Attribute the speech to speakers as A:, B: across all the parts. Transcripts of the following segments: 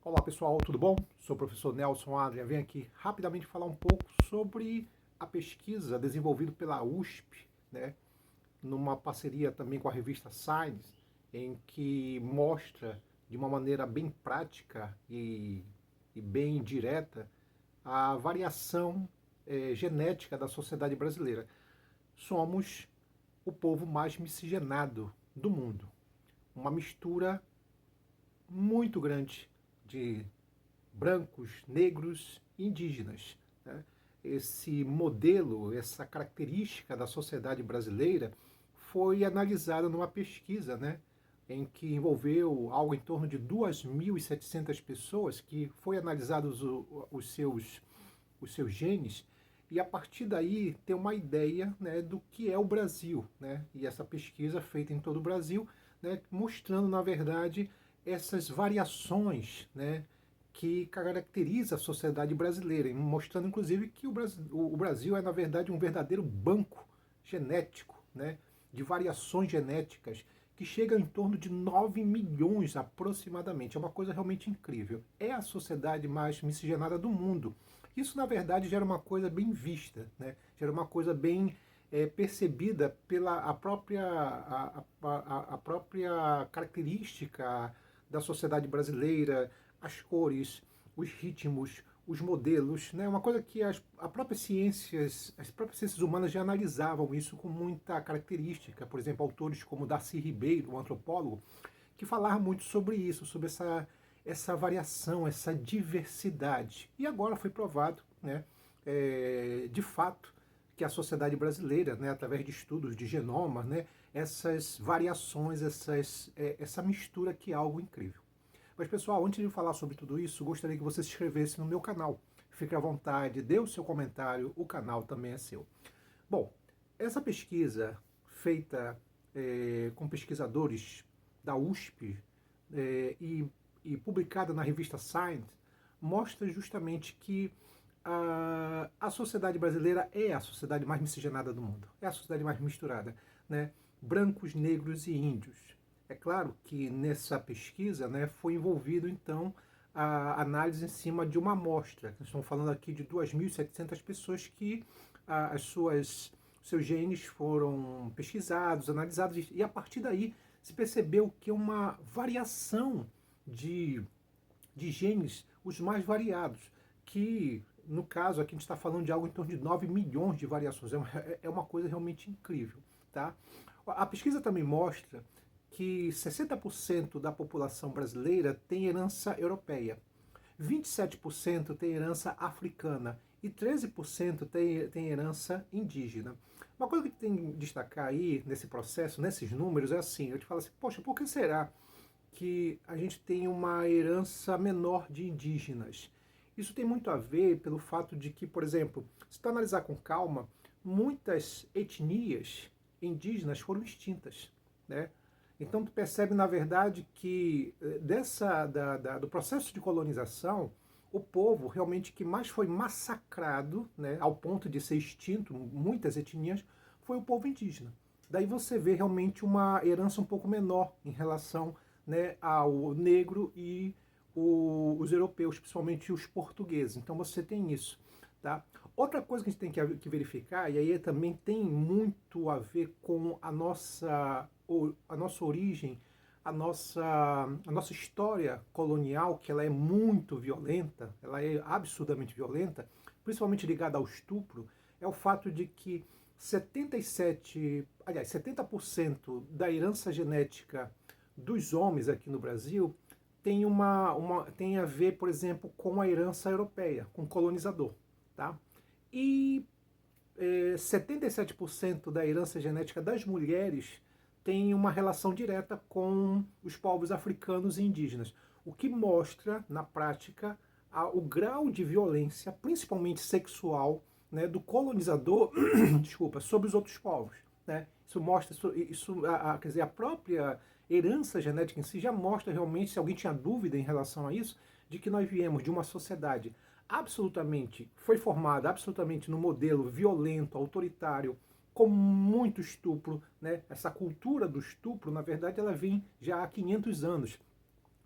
A: Olá pessoal, tudo bom? Sou o professor Nelson Adrian, venho aqui rapidamente falar um pouco sobre a pesquisa desenvolvida pela USP, né, numa parceria também com a revista Science, em que mostra de uma maneira bem prática e bem direta a variação genética da sociedade brasileira. Somos o povo mais miscigenado do mundo, uma mistura muito grande de brancos, negros e indígenas, né? Esse modelo, essa característica da sociedade brasileira foi analisada numa pesquisa, né, em que envolveu algo em torno de 2.700 pessoas, que foi analisados os seus genes, e a partir daí ter uma ideia, né, do que é o Brasil, né? E essa pesquisa feita em todo o Brasil, né, mostrando, na verdade, essas variações, né, que caracteriza a sociedade brasileira, mostrando inclusive que o Brasil é, na verdade, um verdadeiro banco genético, né, de variações genéticas que chega em torno de 9 milhões aproximadamente. É uma coisa realmente incrível. É a sociedade mais miscigenada do mundo. Isso, na verdade, gera uma coisa bem vista, né? Gera uma coisa bem percebida pela a própria característica da sociedade brasileira, as cores, os ritmos, os modelos, né? Uma coisa que as próprias ciências humanas já analisavam isso com muita característica. Por exemplo, autores como Darcy Ribeiro, um antropólogo, que falaram muito sobre isso, sobre essa variação, essa diversidade. E agora foi provado, né, de fato, que a sociedade brasileira, né, através de estudos de genoma, né, essas variações, essa mistura que é algo incrível. Mas, pessoal, antes de falar sobre tudo isso, gostaria que você se inscrevesse no meu canal. Fique à vontade, dê o seu comentário, o canal também é seu. Bom, essa pesquisa feita com pesquisadores da USP e publicada na revista Science mostra justamente que a sociedade brasileira é a sociedade mais miscigenada do mundo, é a sociedade mais misturada, né? Brancos, negros e índios. É claro que nessa pesquisa, né, foi envolvido então a análise em cima de uma amostra. Nós estamos falando aqui de 2.700 pessoas que seus genes foram pesquisados, analisados, e a partir daí se percebeu que uma variação de, de genes, os mais variados, que no caso aqui a gente está falando de algo em torno de 9 milhões de variações, é uma coisa realmente incrível. Tá? A pesquisa também mostra que 60% da população brasileira tem herança europeia, 27% tem herança africana e 13% tem herança indígena. Uma coisa que tem que destacar aí nesse processo, nesses números, é assim, eu te falo assim, poxa, por que será que a gente tem uma herança menor de indígenas? Isso tem muito a ver pelo fato de que, por exemplo, se tu analisar com calma, muitas etnias indígenas foram extintas, né? Então tu percebe, na verdade, que do processo de colonização, o povo realmente que mais foi massacrado, né, ao ponto de ser extinto, muitas etnias, foi o povo indígena. Daí você vê realmente uma herança um pouco menor em relação, né, ao negro e os europeus, principalmente os portugueses. Então você tem isso. Tá? Outra coisa que a gente tem que verificar, e aí também tem muito a ver com a nossa origem, a nossa história colonial, que ela é muito violenta, ela é absurdamente violenta, principalmente ligada ao estupro, é o fato de que 70% da herança genética dos homens aqui no Brasil tem a ver, por exemplo, com a herança europeia, com o colonizador. Tá? E 77% da herança genética das mulheres tem uma relação direta com os povos africanos e indígenas, o que mostra, na prática, o grau de violência, principalmente sexual, né, do colonizador desculpa, sobre os outros povos. Né? Isso mostra, quer dizer, a própria herança genética em si já mostra realmente, se alguém tinha dúvida em relação a isso, de que nós viemos de uma sociedade foi formada absolutamente no modelo violento, autoritário, com muito estupro, né? Essa cultura do estupro, na verdade, ela vem já há 500 anos.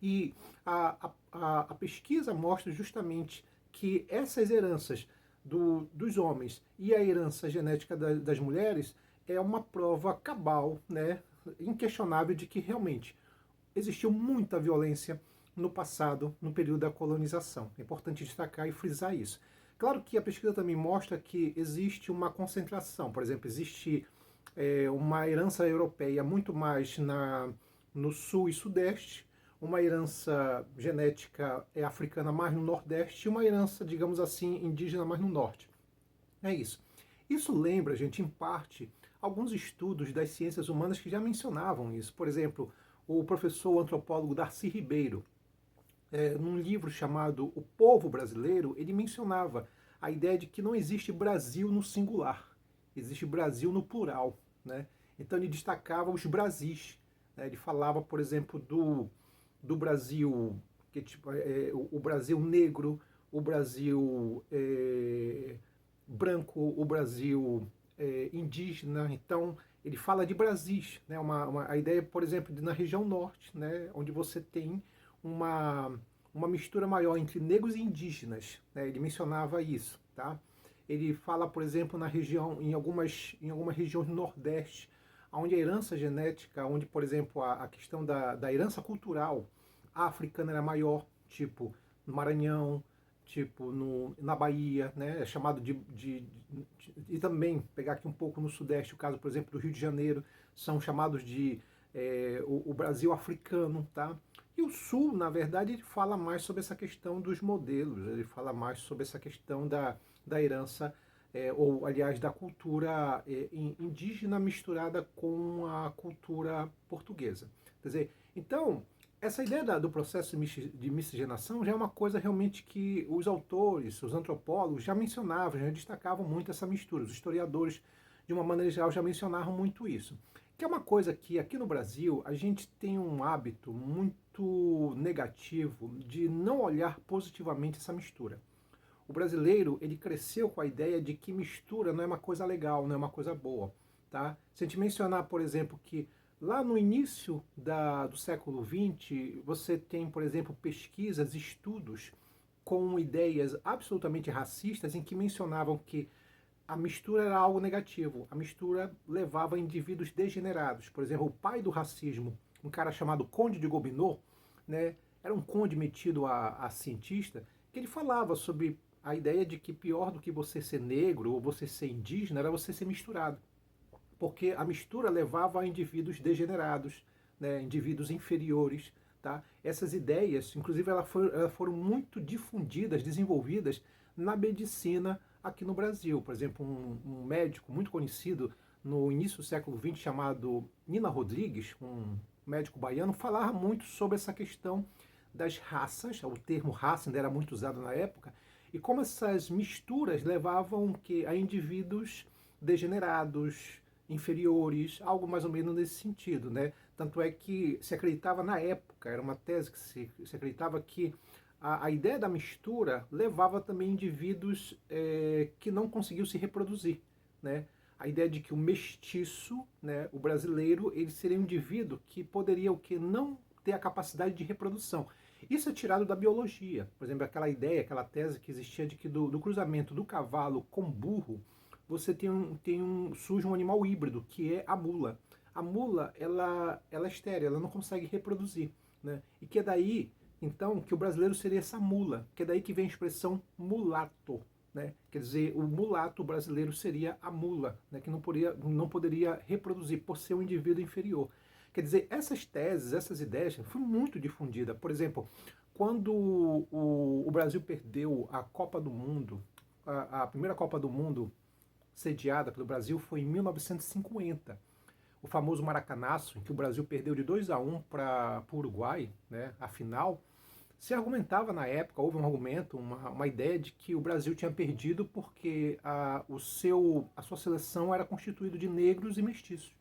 A: E a pesquisa mostra justamente que essas heranças dos homens e a herança genética das mulheres é uma prova cabal, né, inquestionável de que realmente existiu muita violência no passado, no período da colonização. É importante destacar e frisar isso. Claro que a pesquisa também mostra que existe uma concentração, por exemplo, existe uma herança europeia muito mais no sul e sudeste, uma herança genética africana mais no nordeste e uma herança, digamos assim, indígena mais no norte. É isso. Isso lembra, gente, em parte, alguns estudos das ciências humanas que já mencionavam isso. Por exemplo, o professor antropólogo Darcy Ribeiro, num livro chamado O Povo Brasileiro, ele mencionava a ideia de que não existe Brasil no singular, existe Brasil no plural, né? Então ele destacava os Brasis, né? Ele falava, por exemplo, do Brasil, que, tipo, o Brasil negro, o Brasil branco, o Brasil indígena. Então ele fala de Brasis, né? A ideia, por exemplo, de na região norte, né? Onde você tem uma mistura maior entre negros e indígenas, né? Ele mencionava isso, tá? Ele fala, por exemplo, na região, em algumas regiões do Nordeste, onde a herança genética, onde, por exemplo, a questão da herança cultural africana era maior, tipo no Maranhão, tipo na Bahia, né? É chamado e também pegar aqui um pouco no Sudeste, o caso, por exemplo, do Rio de Janeiro, são chamados de o Brasil africano, tá? E o Sul, na verdade, ele fala mais sobre essa questão dos modelos, ele fala mais sobre essa questão da herança, ou aliás, da cultura indígena misturada com a cultura portuguesa. Quer dizer, então, essa ideia do processo de miscigenação já é uma coisa realmente que os autores, os antropólogos já mencionavam, já destacavam muito essa mistura. Os historiadores, de uma maneira geral, já mencionaram muito isso. Que é uma coisa que aqui no Brasil a gente tem um hábito muito negativo de não olhar positivamente essa mistura. O brasileiro, ele cresceu com a ideia de que mistura não é uma coisa legal, não é uma coisa boa, tá? Se a gente mencionar, por exemplo, que lá no início do século XX, você tem, por exemplo, pesquisas, estudos com ideias absolutamente racistas em que mencionavam que a mistura era algo negativo. A mistura levava a indivíduos degenerados. Por exemplo, o pai do racismo, um cara chamado Conde de Gobineau, né, era um conde metido a cientista, que ele falava sobre a ideia de que pior do que você ser negro ou você ser indígena era você ser misturado. Porque a mistura levava a indivíduos degenerados, né, indivíduos inferiores. Tá? Essas ideias, inclusive, elas foram muito difundidas, desenvolvidas na medicina aqui no Brasil. Por exemplo, um médico muito conhecido no início do século XX, chamado Nina Rodrigues, um médico baiano, falava muito sobre essa questão das raças, o termo raça ainda era muito usado na época, e como essas misturas levavam a indivíduos degenerados, inferiores, algo mais ou menos nesse sentido, né? Tanto é que se acreditava na época, era uma tese que se acreditava que a ideia da mistura levava também indivíduos que não conseguiam se reproduzir, né? A ideia de que o mestiço, né, o brasileiro, ele seria um indivíduo que poderia o que não ter a capacidade de reprodução. Isso é tirado da biologia. Por exemplo, aquela ideia, aquela tese que existia de que do cruzamento do cavalo com burro, você surge um animal híbrido, que é a mula. A mula, ela é estéril, ela não consegue reproduzir, né? E que é daí, então, que o brasileiro seria essa mula, que é daí que vem a expressão mulato, né? Quer dizer, o mulato brasileiro seria a mula, né? Que não poderia reproduzir por ser um indivíduo inferior. Quer dizer, essas teses, essas ideias foram muito difundidas. Por exemplo, quando o Brasil perdeu a Copa do Mundo, a primeira Copa do Mundo sediada pelo Brasil foi em 1950. O famoso Maracanaço, em que o Brasil perdeu de 2-1 para o Uruguai, né, a final, se argumentava na época, houve um argumento, uma ideia de que o Brasil tinha perdido porque a sua seleção era constituída de negros e mestiços,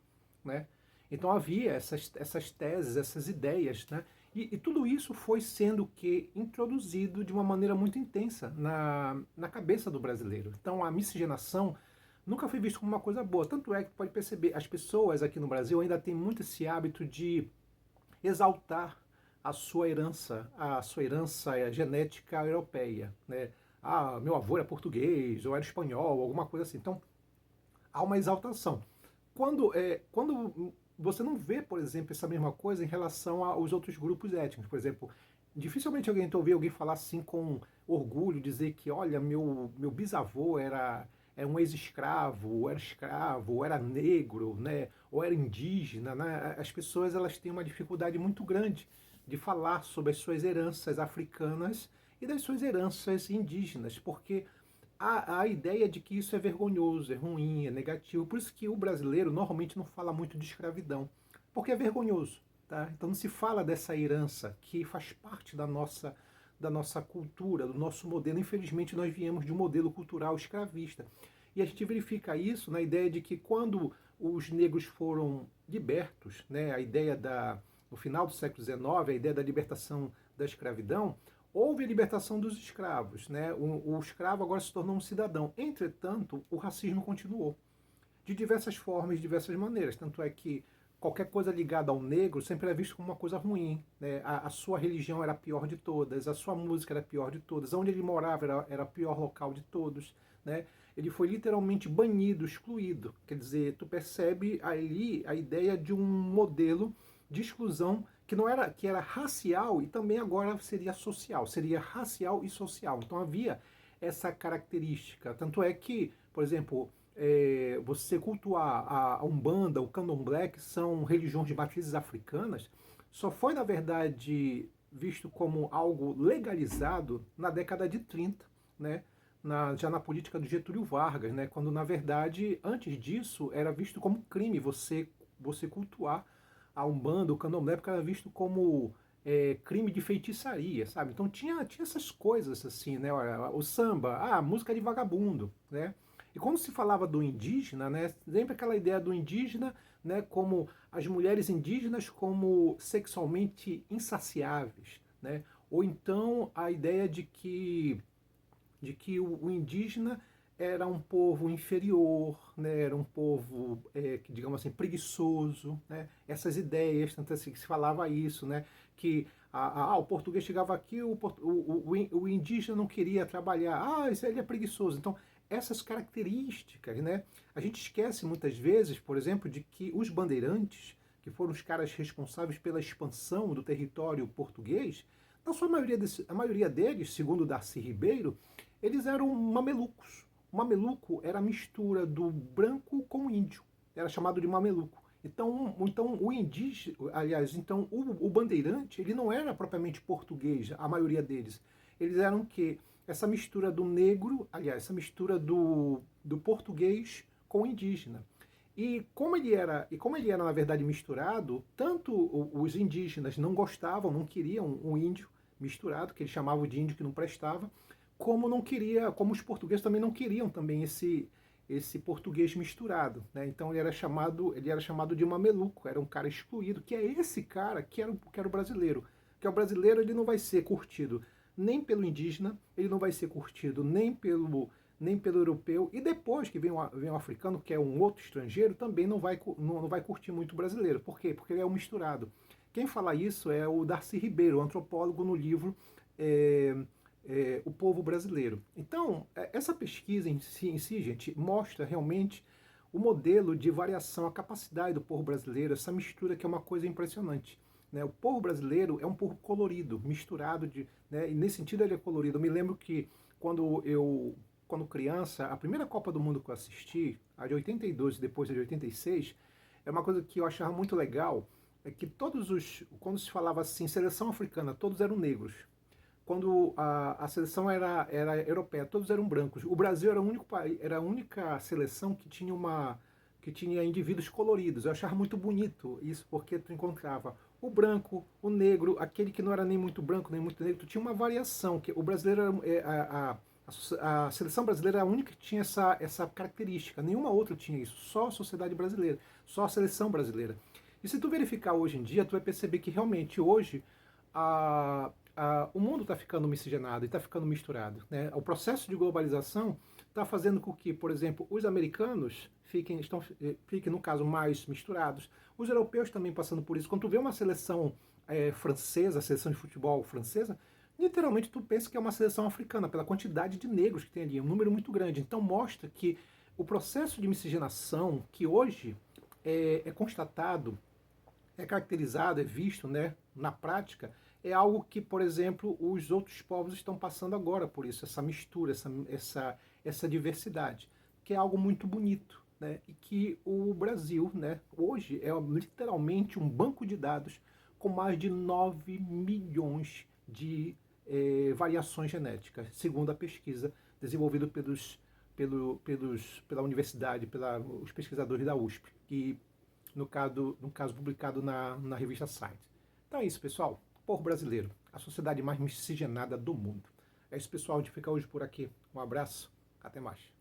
A: né? Então havia essas teses, essas ideias, né? E tudo isso foi sendo introduzido de uma maneira muito intensa na cabeça do brasileiro. Então a miscigenação nunca foi visto como uma coisa boa. Tanto é que pode perceber, as pessoas aqui no Brasil ainda têm muito esse hábito de exaltar a sua herança genética europeia, né? Ah, meu avô era português, ou era espanhol, alguma coisa assim. Então, há uma exaltação. Quando você não vê, por exemplo, essa mesma coisa em relação aos outros grupos étnicos. Por exemplo, dificilmente alguém ouve alguém falar assim com orgulho, dizer que, olha, meu bisavô era um ex-escravo, ou era negro, né, ou era indígena. Né? As pessoas elas têm uma dificuldade muito grande de falar sobre as suas heranças africanas e das suas heranças indígenas, porque a ideia de que isso é vergonhoso, é ruim, é negativo. Por isso que o brasileiro normalmente não fala muito de escravidão, porque é vergonhoso. Tá? Então não se fala dessa herança que faz parte da nossa cultura, do nosso modelo. Infelizmente nós viemos de um modelo cultural escravista. E a gente verifica isso na ideia de que quando os negros foram libertos, né, no final do século XIX, a ideia da libertação da escravidão, houve a libertação dos escravos, né? O escravo agora se tornou um cidadão. Entretanto, o racismo continuou, de diversas formas, de diversas maneiras. Tanto é que qualquer coisa ligada ao negro sempre era visto como uma coisa ruim. Né? A sua religião era a pior de todas, a sua música era a pior de todas, onde ele morava era o pior local de todos. Né? Ele foi literalmente banido, excluído. Quer dizer, tu percebe ali a ideia de um modelo de exclusão que era racial e também agora seria social, seria racial e social. Então havia essa característica. Tanto é que, por exemplo, você cultuar a Umbanda, o Candomblé, que são religiões de matrizes africanas, só foi, na verdade, visto como algo legalizado na década de 30, né? Já na política do Getúlio Vargas, né? Quando, na verdade, antes disso, era visto como crime você cultuar a Umbanda, o Candomblé, porque era visto como crime de feitiçaria, sabe? Então tinha essas coisas assim, né? O samba, música de vagabundo, né? E quando se falava do indígena, né? Sempre aquela ideia do indígena, né? Como as mulheres indígenas como sexualmente insaciáveis, né? Ou então a ideia de que o indígena era um povo inferior, né? Era um povo, digamos assim, preguiçoso. Né? Essas ideias, tanto assim que se falava isso, né? Que o português chegava aqui, o indígena não queria trabalhar, ele é preguiçoso. Então, essas características, né? A gente esquece muitas vezes, por exemplo, de que os bandeirantes, que foram os caras responsáveis pela expansão do território português, na sua maioria, a maioria deles, segundo Darcy Ribeiro, eles eram mamelucos. O mameluco era a mistura do branco com o índio. Era chamado de mameluco. Então o indígena, aliás, então o bandeirante, ele não era propriamente português, a maioria deles. Eles eram o quê? Essa mistura do negro, aliás, essa mistura do português com o indígena. Como ele era na verdade misturado, tanto os indígenas não gostavam, não queriam um índio misturado, que eles chamavam de índio que não prestava, como os portugueses também não queriam também esse português misturado, né? Então ele era chamado de mameluco, era um cara excluído, que é esse cara que era o brasileiro. Que é o brasileiro, ele não vai ser curtido nem pelo indígena, ele não vai ser curtido nem pelo europeu, e depois que vem o africano, que é um outro estrangeiro, também não vai curtir muito o brasileiro. Por quê? Porque ele é um misturado. Quem fala isso é o Darcy Ribeiro, antropólogo, no livro O Povo Brasileiro. Então, essa pesquisa em si, gente, mostra realmente o modelo de variação, a capacidade do povo brasileiro, essa mistura que é uma coisa impressionante. Né? O povo brasileiro é um povo colorido, misturado, né? E nesse sentido ele é colorido. Eu me lembro que quando criança, a primeira Copa do Mundo que eu assisti, a de 82 e depois a de 86, é uma coisa que eu achava muito legal, é que quando se falava assim, seleção africana, todos eram negros. Quando a seleção era europeia, todos eram brancos. O Brasil era o único país, era a única seleção que tinha indivíduos coloridos. Eu achava muito bonito isso, porque tu encontrava o branco, o negro, aquele que não era nem muito branco nem muito negro. Tu tinha uma variação, que o brasileiro a seleção brasileira era a única que tinha essa característica. Nenhuma outra tinha isso. Só a sociedade brasileira, só a seleção brasileira. E se tu verificar hoje em dia, tu vai perceber que realmente hoje o mundo está ficando miscigenado e está ficando misturado. Né? O processo de globalização está fazendo com que, por exemplo, os americanos fiquem, no caso, mais misturados. Os europeus também passando por isso. Quando tu vê uma seleção francesa, a seleção de futebol francesa, literalmente tu pensa que é uma seleção africana, pela quantidade de negros que tem ali, um número muito grande. Então mostra que o processo de miscigenação, que hoje é constatado, é caracterizado, é visto, né, na prática, é algo que, por exemplo, os outros povos estão passando agora por isso, essa mistura, essa diversidade, que é algo muito bonito, né, e que o Brasil, né, hoje é literalmente um banco de dados com mais de 9 milhões de variações genéticas, segundo a pesquisa desenvolvida pela universidade, pelos pesquisadores da USP, que no caso publicado na revista Science. Então é isso, pessoal. Povo brasileiro, a sociedade mais miscigenada do mundo. É isso, pessoal. A gente fica hoje por aqui. Um abraço, até mais.